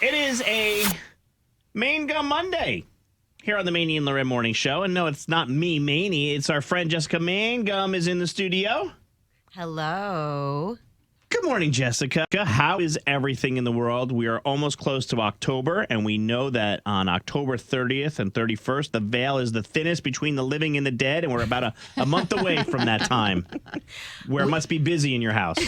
It is a Mangum Monday here on the Maney and Loren Morning Show. And no, it's not me, Maney. It's our friend Jessica Mangum is in the studio. Hello. Good morning, Jessica. How is everything in the world? We are almost close to October, and we know that on October 30th and 31st, the veil is the thinnest between the living and the dead, and we're about a month away from that time where it must be busy in your house.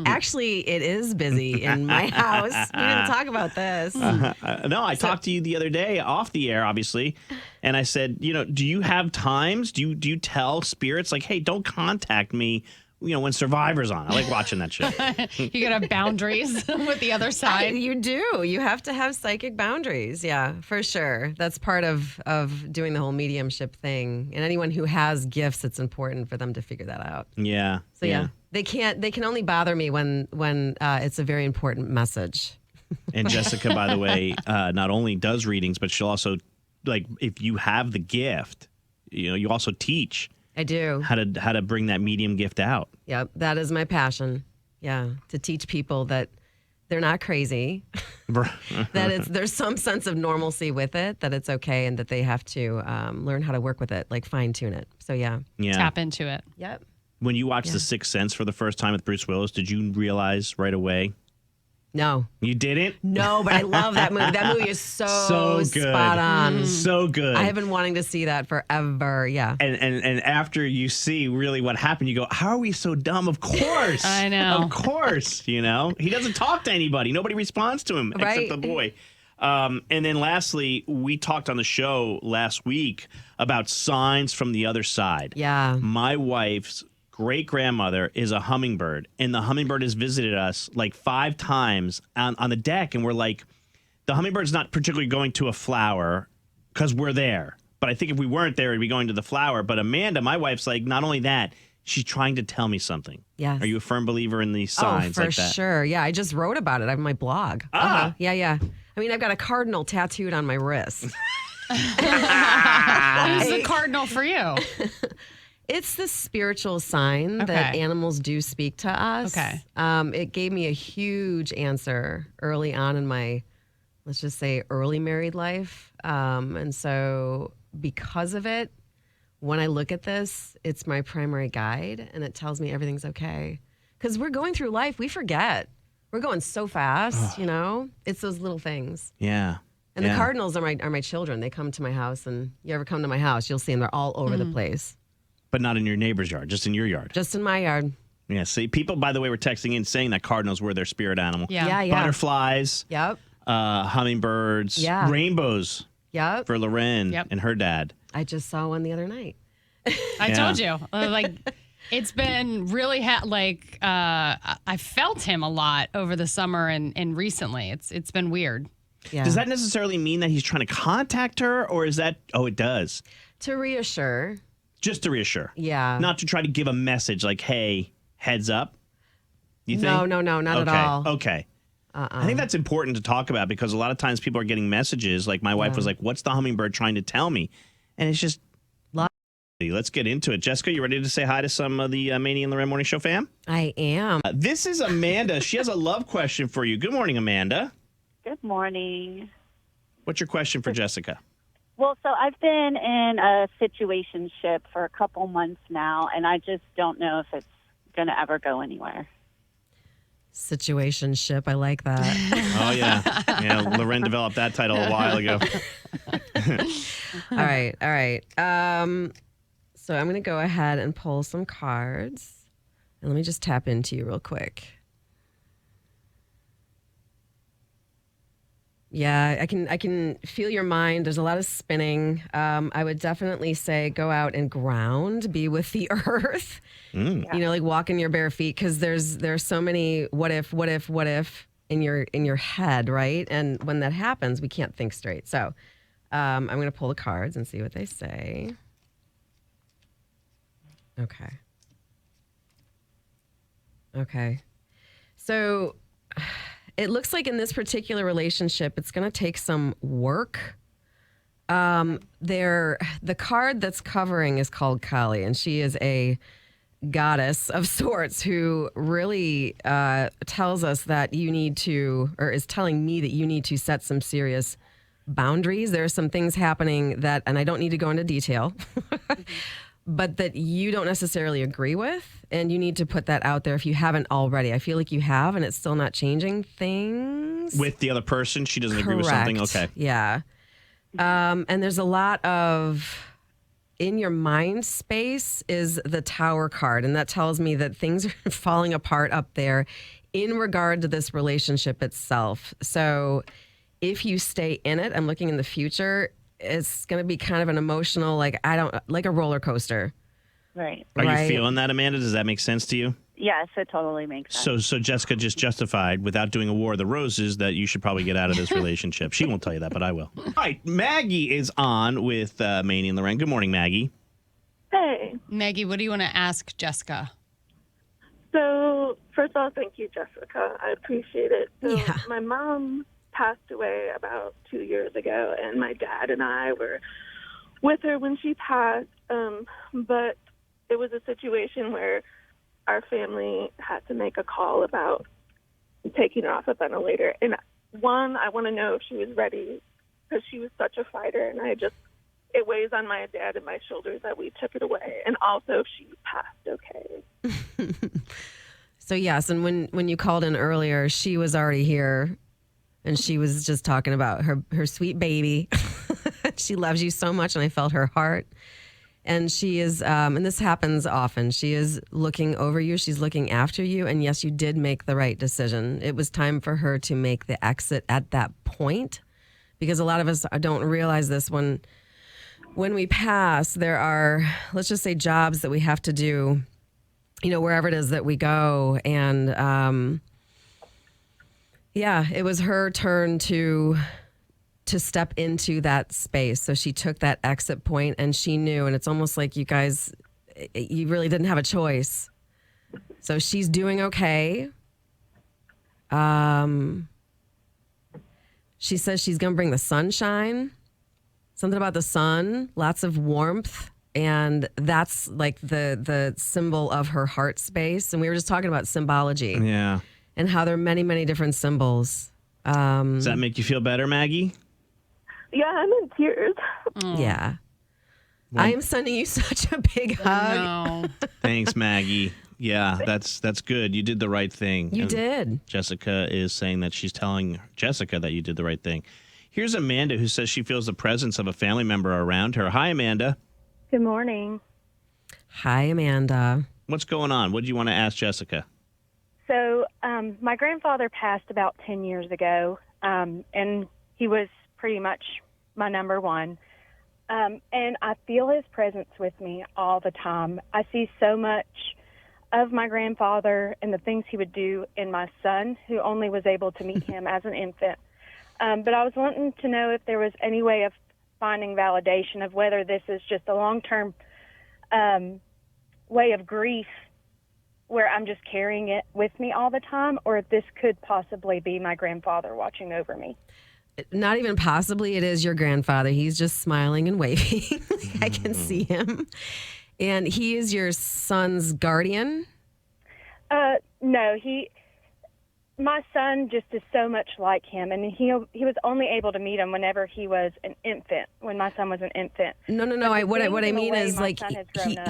Actually, it is busy in my house. We didn't talk about this. No, I talked to you the other day off the air, obviously, and I said, do you have times? Do you tell spirits like, hey, don't contact me? When Survivor's on. I like watching that show. You gotta have boundaries with the other side. You do. You have to have psychic boundaries. Yeah, for sure. That's part of doing the whole mediumship thing. And anyone who has gifts, it's important for them to figure that out. Yeah. So yeah. They can only bother me when it's a very important message. And Jessica, by the way, not only does readings, but she'll also, like, if you have the gift, you also teach. I do. How to bring that medium gift out. Yep, that is my passion. Yeah, to teach people that they're not crazy, that there's some sense of normalcy with it, that it's okay, and that they have to learn how to work with it, like fine tune it. So yeah. Tap into it. Yep. When you watched The Sixth Sense for the first time with Bruce Willis, did you realize right away? No. You didn't? No, but I love that movie. That movie is so good. spot on. So good. I have been wanting to see that forever. Yeah. And after you see really what happened, you go, how are we so dumb? Of course. I know. Of course. He doesn't talk to anybody. Nobody responds to him except the boy. And then lastly, we talked on the show last week about signs from the other side. Yeah. My wife's great-grandmother is a hummingbird, and the hummingbird has visited us like 5 times on the deck, and we're like, the hummingbird's not particularly going to a flower because we're there. But I think if we weren't there, it'd be going to the flower. But Amanda, my wife's like, not only that, she's trying to tell me something. Yes. Are you a firm believer in these signs like that? For sure. Yeah, I just wrote about it on my blog. Yeah. I mean, I've got a cardinal tattooed on my wrist. Who's the cardinal for you? It's the spiritual sign that animals do speak to us. Okay. It gave me a huge answer early on in my, let's just say, early married life. And so because of it, when I look at this, it's my primary guide, and it tells me everything's okay. Because we're going through life, we forget. We're going so fast, It's those little things. Yeah. And the cardinals are my children. They come to my house, and you ever come to my house, you'll see them. They're all over the place. But not in your neighbor's yard, just in your yard. Just in my yard. Yeah, see, people, by the way, were texting in saying that cardinals were their spirit animal. Yeah. Butterflies. Yep. Hummingbirds. Yeah. Rainbows. Yep. For Loren and her dad. I just saw one the other night. I told you. It's been really, I felt him a lot over the summer and recently. It's been weird. Yeah. Does that necessarily mean that he's trying to contact her, or is that, it does? To reassure. Just to reassure. Yeah. Not to try to give a message like, hey, heads up. You think? No, not at all. Okay. I think that's important to talk about because a lot of times people are getting messages. Like my wife was like, what's the hummingbird trying to tell me? And it's just, let's get into it. Jessica, you ready to say hi to some of the Maney and Loren Morning Show fam? I am. This is Amanda. She has a love question for you. Good morning, Amanda. Good morning. What's your question for Jessica? Well, so I've been in a situationship for a couple months now, and I just don't know if it's going to ever go anywhere. Situationship. I like that. Oh, yeah. Yeah, Loren developed that title a while ago. All right. So I'm going to go ahead and pull some cards. And let me just tap into you real quick. Yeah, I can feel your mind. There's a lot of spinning. I would definitely say go out and ground, be with the earth. Like walk in your bare feet, because there's so many what if in your head, right? And when that happens, we can't think straight. So I'm going to pull the cards and see what they say. Okay. So it looks like in this particular relationship, it's going to take some work. The card that's covering is called Kali, and she is a goddess of sorts who really tells us that you need to, or is telling me that you need to set some serious boundaries. There are some things happening that, and I don't need to go into detail, but that you don't necessarily agree with. And you need to put that out there if you haven't already. I feel like you have, and it's still not changing things. With the other person, she doesn't agree with Correct. something? Okay. Yeah. And there's a lot of, in your mind space is the Tower card. And that tells me that things are falling apart up there in regard to this relationship itself. So if you stay in it, I'm looking in the future, it's going to be kind of an emotional, like a roller coaster. Right. Are Right. you feeling that, Amanda? Does that make sense to you? Yes, it totally makes sense. So Jessica just justified, without doing a War of the Roses, that you should probably get out of this relationship. She won't tell you that, but I will. All right, Maggie is on with Maney and Lorraine. Good morning, Maggie. Hey. Maggie, what do you want to ask Jessica? So, first of all, thank you, Jessica. I appreciate it. So, Yeah. my mom passed away about 2 years ago, and my dad and I were with her when she passed. But it was a situation where our family had to make a call about taking her off a ventilator. And one, I want to know if she was ready, because she was such a fighter, and it weighs on my dad and my shoulders that we took it away. And also if she passed okay. So yes, and when you called in earlier, she was already here, and she was just talking about her sweet baby. She loves you so much, and I felt her heart. And she is, and this happens often, she is looking over you, she's looking after you, and yes, you did make the right decision. It was time for her to make the exit at that point, because a lot of us don't realize this. When we pass, there are, let's just say, jobs that we have to do, wherever it is that we go. And it was her turn to step into that space. So she took that exit point, and she knew, and it's almost like you guys, you really didn't have a choice. So she's doing okay. She says she's going to bring the sunshine, something about the sun, lots of warmth. And that's like the symbol of her heart space. And we were just talking about symbology. Yeah. And how there are many, many different symbols. Does that make you feel better, Maggie? Yeah, I'm in tears. Yeah. I am sending you such a big hug. No. Thanks, Maggie. Yeah, that's good. You did the right thing. You And did. Jessica is saying that she's telling Jessica that you did the right thing. Here's Amanda, who says she feels the presence of a family member around her. Hi, Amanda. Good morning. Hi, Amanda. What's going on? What do you want to ask Jessica? So my grandfather passed about 10 years ago, and he was pretty much my number one. And I feel his presence with me all the time. I see so much of my grandfather and the things he would do in my son, who only was able to meet him as an infant. But I was wanting to know if there was any way of finding validation of whether this is just a long-term way of grief where I'm just carrying it with me all the time, or if this could possibly be my grandfather watching over me. Not even possibly, it is your grandfather. He's just smiling and waving. I can see him. And he is your son's guardian? No, my son just is so much like him, and he was only able to meet him whenever he was an infant, when my son was an infant. No. What I mean is, like,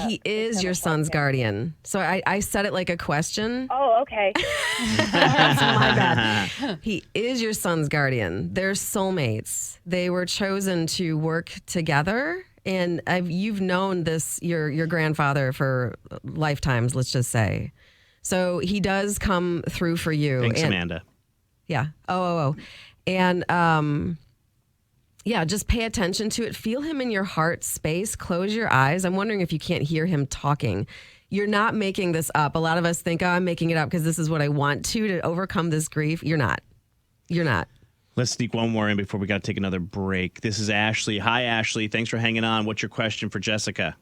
he is your son's guardian. So I said it like a question. Oh, okay. That's my bad. He is your son's guardian. They're soulmates. They were chosen to work together. And you've known your grandfather for lifetimes, let's just say. So he does come through for you. Thanks, Amanda. Yeah. And just pay attention to it. Feel him in your heart space. Close your eyes. I'm wondering if you can't hear him talking. You're not making this up. A lot of us think, I'm making it up because this is what I want to overcome this grief. You're not. Let's sneak one more in before we got to take another break. This is Ashley. Hi, Ashley. Thanks for hanging on. What's your question for Jessica?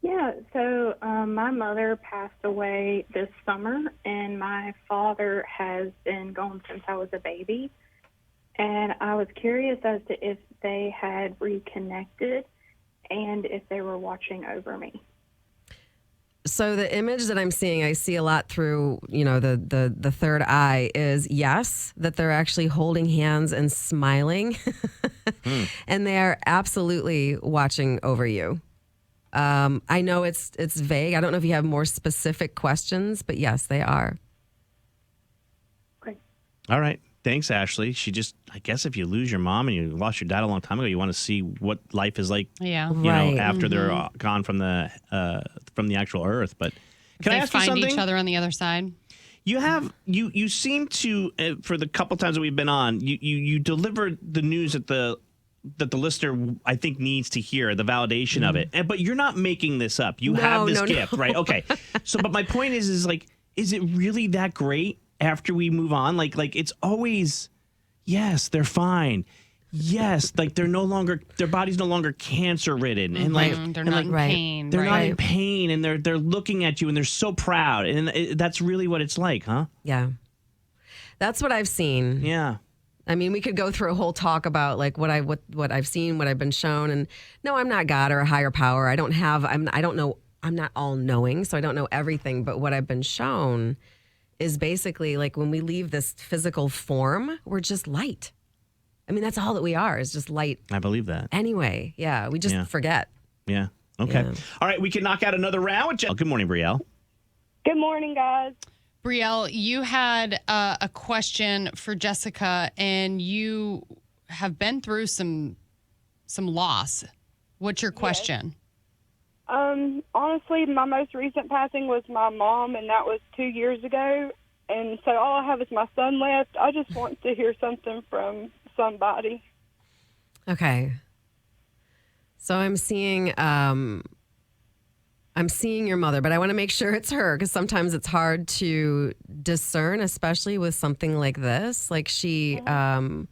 Yeah, so my mother passed away this summer, and my father has been gone since I was a baby. And I was curious as to if they had reconnected and if they were watching over me. So the image that I'm seeing, I see a lot through, the third eye is yes, that they're actually holding hands and smiling. And they are absolutely watching over you. I know it's vague. I don't know if you have more specific questions, but yes, they are. Great. All right. Thanks, Ashley. I guess if you lose your mom and you lost your dad a long time ago, you want to see what life is like, Yeah. Right. after they're gone from the actual earth. But can I They ask you find something? each other on the other side. You seem to, for the couple times that we've been on, you delivered the news that the listener, I think, needs to hear, the validation of it. But you're not making this up. You have this gift, right? Okay. So, but my point is like, is it really that great after we move on? Like it's always, yes, they're fine. Yes, like their body's no longer cancer ridden, and They're not in pain. they're not right? in pain, and they're looking at you, and they're so proud, and that's really what it's like, huh? Yeah. That's what I've seen. Yeah. I mean, we could go through a whole talk about like what I've seen, what I've been shown, and no, I'm not God or a higher power. I don't know. I'm not all knowing, so I don't know everything. But what I've been shown is basically like when we leave this physical form, we're just light. I mean, that's all that we are, is just light. I believe that. Anyway, yeah, we just forget. Yeah. Okay. Yeah. All right, we can knock out another round with Good morning, Brielle. Good morning, guys. Brielle, you had a question for Jessica, and you have been through some loss. What's your question? Honestly, my most recent passing was my mom, and that was 2 years ago. And so all I have is my son left. I just want to hear something from somebody. Okay. So I'm seeing your mother, but I want to make sure it's her, because sometimes it's hard to discern, especially with something like this. Like she, brown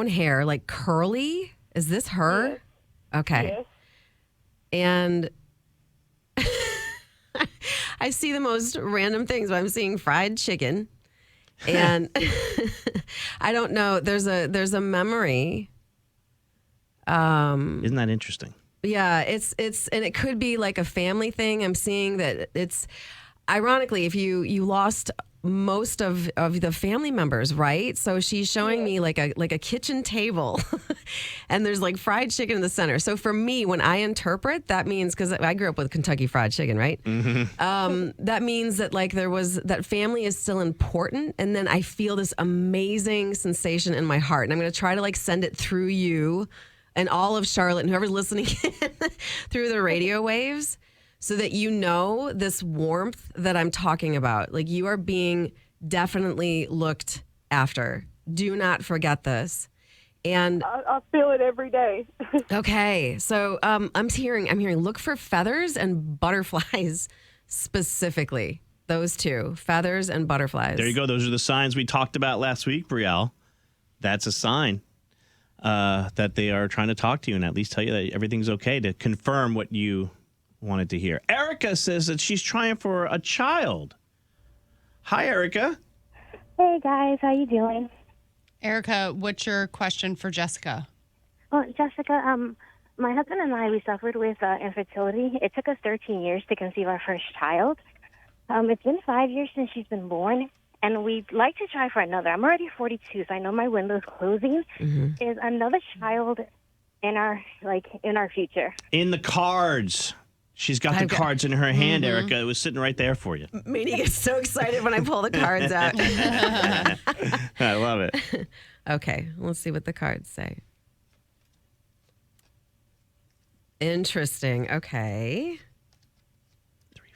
hair, like curly. Is this her? Yes. Okay. Yes. And I see the most random things, but I'm seeing fried chicken. And I don't know. There's a memory. Isn't that interesting? Yeah, it's and it could be like a family thing. I'm seeing that it's ironically, if you lost most of the family members, right? So she's showing me like a kitchen table and there's like fried chicken in the center. So for me, when I interpret, that means, because I grew up with Kentucky Fried Chicken, right? That means that like that family is still important. And then I feel this amazing sensation in my heart. And I'm going to try to like send it through you and all of Charlotte and whoever's listening through the radio waves, so that you know this warmth that I'm talking about. Like, you are being definitely looked after. Do not forget this. And I feel it every day. okay, so I'm hearing look for feathers and butterflies specifically. Those two, feathers and butterflies. There you go. Those are the signs we talked about last week, Brielle. That's a sign that they are trying to talk to you and at least tell you that everything's okay, to confirm what you wanted to hear. Erica says that she's trying for a child. Hi, Erica. Hey guys, how you doing? Erica, what's your question for Jessica? Well, Jessica, my husband and I, we suffered with infertility. It took us 13 years to conceive our first child. It's been 5 years since she's been born, and we'd like to try for another. I'm already 42, so I know my window's closing. Is another child in our future? In the cards. She's got the cards in her hand, Erica. It was sitting right there for you. Maney gets so excited when I pull the cards out. I love it. Okay, let's see what the cards say. Interesting. Okay. 3,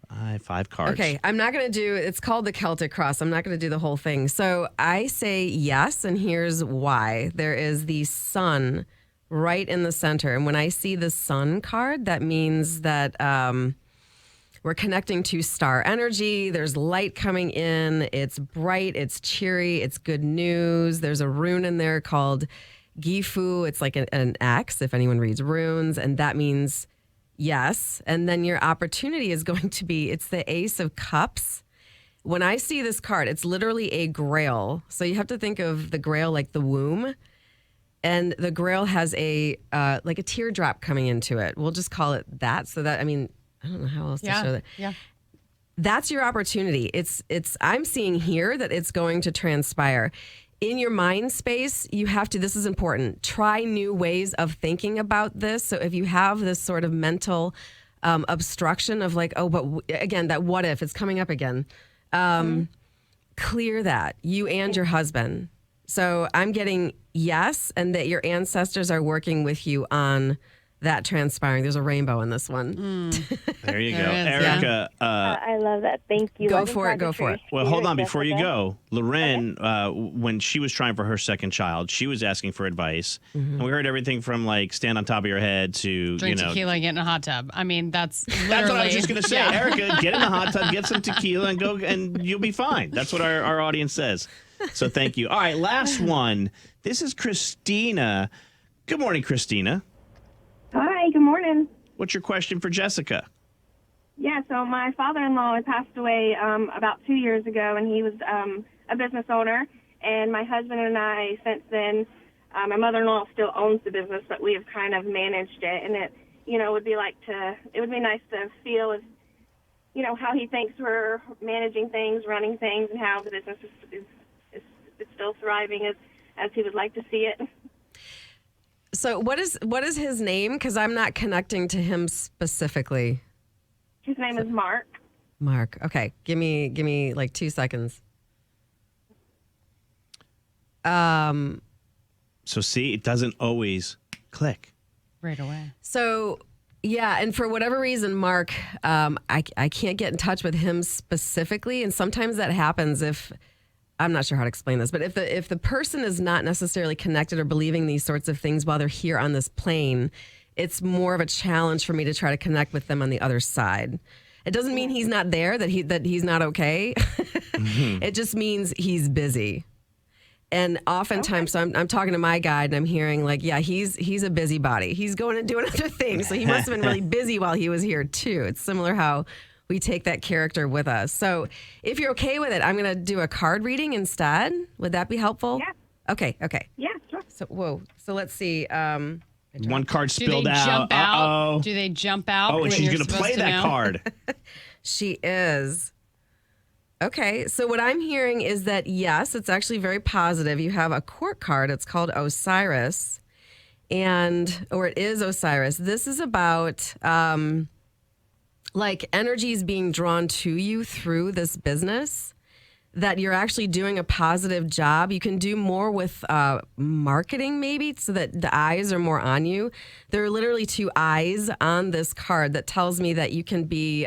4, 5 cards. Okay, I'm not going to do, it's called the Celtic Cross. I'm not going to do the whole thing. So I say yes, and here's why. There is the sun right in the center. And when I see the sun card, that means that we're connecting to star energy. There's light coming in. It's bright. It's cheery. It's good news. There's a rune in there called Gifu. It's like an X, if anyone reads runes. And that means yes. And then your opportunity is going to be, it's the Ace of Cups. When I see this card, it's literally a grail. So you have to think of the grail like the womb. And the grail has a like a teardrop coming into it. We'll just call it that. So that, I mean, I don't know how else to Yeah. show that. Yeah. That's your opportunity. I'm seeing here that it's going to transpire. In your mind space, you have to, this is important, try new ways of thinking about this. So if you have this sort of mental obstruction of like, oh, but again, that what if, it's coming up again. Clear that, you and your husband. So I'm getting yes, and that your ancestors are working with you on that transpiring. There's a rainbow in this one. There you go. There is, yeah. Erica, I love that. Thank you. Go I just for it, had to go for it. well, share hold on with before you Jessica. go. Loren, when she was trying for her second child, she was asking for advice. And we heard everything from like stand on top of your head to, Drink tequila, get in a hot tub. I mean, that's literally. That's what I was just going to say. Yeah. Erica, get in the hot tub, get some tequila, and go, and you'll be fine. That's what our audience says. So thank you. All right, last one. This is Christina. Good morning, Christina. Hi, good morning. What's your question for Jessica? Yeah, so my father-in-law had passed away about 2 years ago, and he was a business owner. And my husband and I, since then, my mother-in-law still owns the business, but we have kind of managed it. And it, would be it would be nice to feel as, how he thinks we're managing things, running things, and how the business is still thriving as he would like to see it. So what is his name? Because I'm not connecting to him specifically. His name is Mark. Mark. Okay. Give me like 2 seconds. So see, it doesn't always click. Right away. So yeah, and for whatever reason, Mark, I can't get in touch with him specifically, and sometimes that happens if I'm not sure how to explain this, but if the person is not necessarily connected or believing these sorts of things while they're here on this plane, it's more of a challenge for me to try to connect with them on the other side. It doesn't mean he's not there, that he's not okay. It just means he's busy. And oftentimes, so I'm talking to my guide and I'm hearing like, yeah, he's a busybody. He's going and doing other things. So he must have been really busy while he was here too. It's similar how we take that character with us. So if you're okay with it, I'm going to do a card reading instead. Would that be helpful? Yeah. Okay. Yeah, sure. So let's see. One card Do spilled they out. jump out? Uh-oh. Do they jump out? Oh, and when she's you're going to supposed play that know? card. She is. Okay, so what I'm hearing is that, yes, it's actually very positive. You have a court card. It's called Osiris, or it is Osiris. This is about like energies being drawn to you through this business, that you're actually doing a positive job. You can do more with marketing maybe so that the eyes are more on you. There are literally 2 eyes on this card that tells me that you can be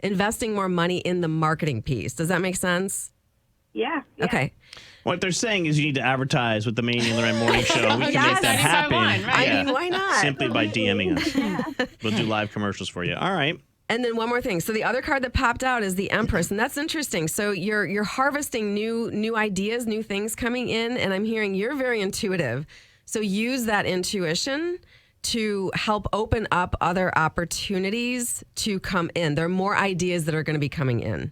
investing more money in the marketing piece. Does that make sense? Yeah. Okay. What they're saying is you need to advertise with the Maney and Loren Morning Show. We can Yes. make that happen. 95.1, right? I mean, why not? Simply by DMing us. We'll do live commercials for you. All right. And then one more thing. So the other card that popped out is the Empress, and that's interesting. So you're harvesting new ideas, new things coming in, and I'm hearing you're very intuitive. So use that intuition to help open up other opportunities to come in. There are more ideas that are going to be coming in.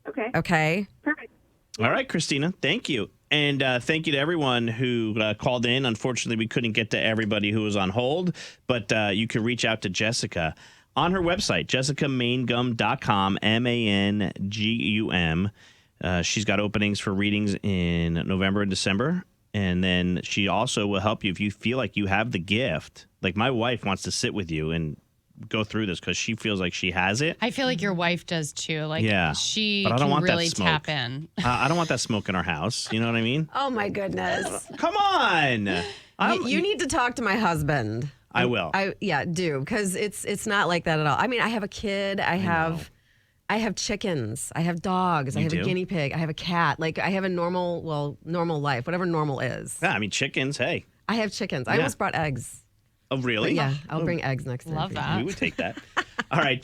Okay. Okay? Perfect. All right, Christina. Thank you. And thank you to everyone who called in. Unfortunately, we couldn't get to everybody who was on hold, but you can reach out to Jessica on her website, jessicamangum.com, Mangum. She's got openings for readings in November and December. And then she also will help you if you feel like you have the gift. Like my wife wants to sit with you and go through this because she feels like she has it. I feel like your wife does too. Like Yeah, she but I don't can want that really smoke. tap in. I don't want that smoke in our house. You know what I mean? Oh, my goodness. Come on. You need to talk to my husband. I will. Do, because it's not like that at all. I mean, I have a kid. I have chickens. I have dogs. I have a guinea pig. I have a cat. Like I have a normal life, whatever normal is. Yeah, I mean, chickens, hey. I have chickens. I Yeah. almost brought eggs. Oh, really? But yeah, I'll bring eggs next time. Love for you. that. We would take that. All right.